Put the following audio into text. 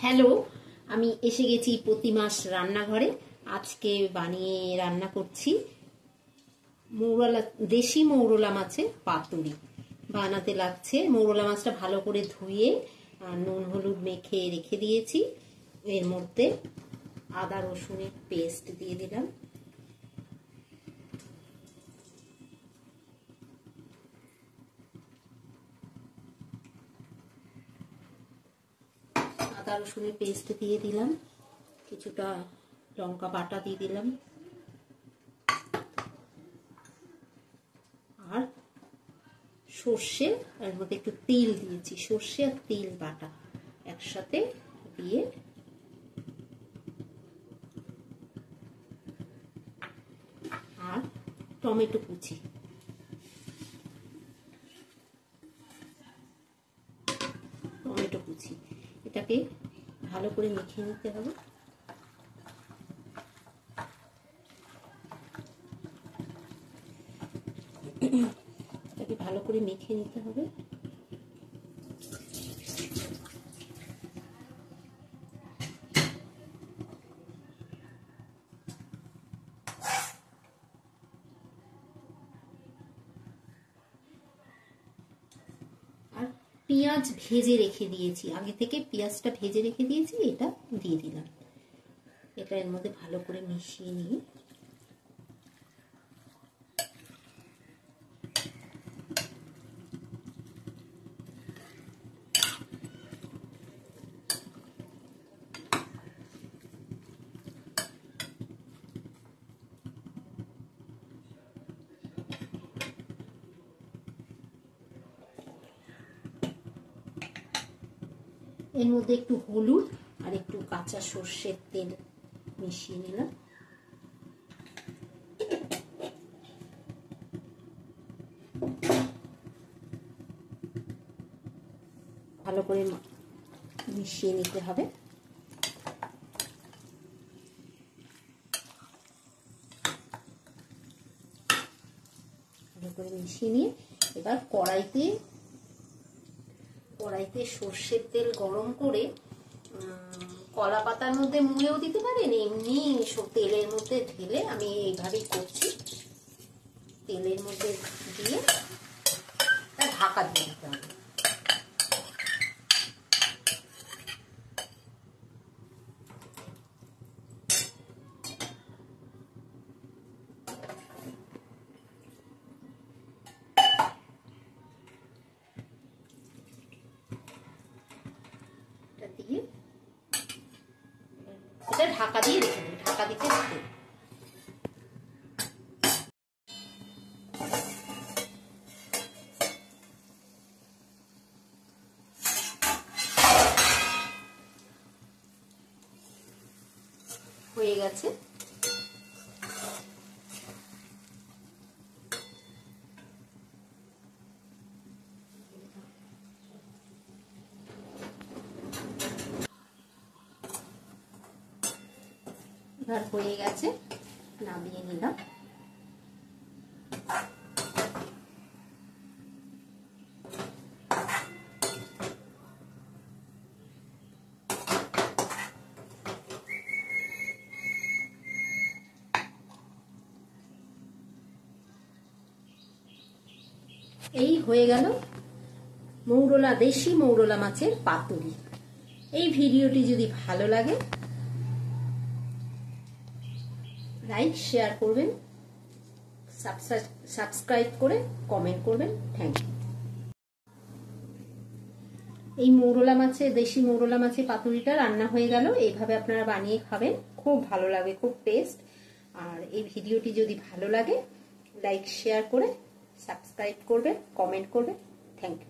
Hello, আমি এসে গেছি প্রতিমাস রান্নাঘরে। আজকে বানিয়ে রান্না করছি দেশি মৌরলা মাছের পাতুরি। বানাতে লাগছে, মৌরলা মাছটা ভালো করে ধুয়ে নুন হলুদ মেখে রেখে দিয়েছি। এর মধ্যে আদা রসুনের পেস্ট দিয়ে দিলাম, আদা রসুনের পেস্ট দিয়ে দিলাম, কিছুটা লঙ্কা বাটা দিয়ে দিলাম, আর সর্ষে, এর মধ্যে একটু তেল দিয়েছি, সর্ষে আর তেল বাটা একসাথে দিয়ে আর টমেটো কুচি, এটাকে ভালো করে মেখে নিতে হবে। এটাকে ভালো করে মেখে নিতে হবে। পেঁয়াজ ভেজে রেখে দিয়েছি, আগে থেকে পেঁয়াজটা ভেজে রেখে দিয়েছি, এটা দিয়ে দিলাম। এটা এর মধ্যে ভালো করে মিশিয়ে নিয়ে এর মধ্যে একটু হলুদ আর একটু কাঁচা সর্ষের তেল মিশিয়ে নিলাম। ভালো করে মিশিয়ে নিতে হবে। ভালো করে মিশিয়ে নিয়ে এবার কড়াইতে সর্ষের তেল গরম করে কলা পাতার মধ্যে মুড়েও দিতে পারেন, এমনি তেলের মধ্যে ঢেলে আমি এইভাবেই করছি। তেলের মধ্যে দিয়ে ঢাকা দিয়ে দিতে হবে। এটা ঢাকা দিয়ে রেখে দেবো, ঢাকা দিতে হবে। হয়ে গেছে। এবার হয়ে গেছে, নামিয়ে নিলাম। এই হয়ে গেল দেশি মৌরলা মাছের পাতুরি। এই ভিডিওটি যদি ভালো লাগে লাইক শেয়ার করবেন, সাবস্ক্রাইব করে কমেন্ট করবেন। Thank you. এই দেশি মৌরলা মাছের পাতুরিটা রান্না হয়ে গেল। এইভাবে আপনারা বানিয়ে খাবেন, খুব ভালো লাগে, খুব টেস্ট। আর এই ভিডিওটি যদি ভালো লাগে লাইক শেয়ার করে সাবস্ক্রাইব করবেন, কমেন্ট করবেন। Thank you.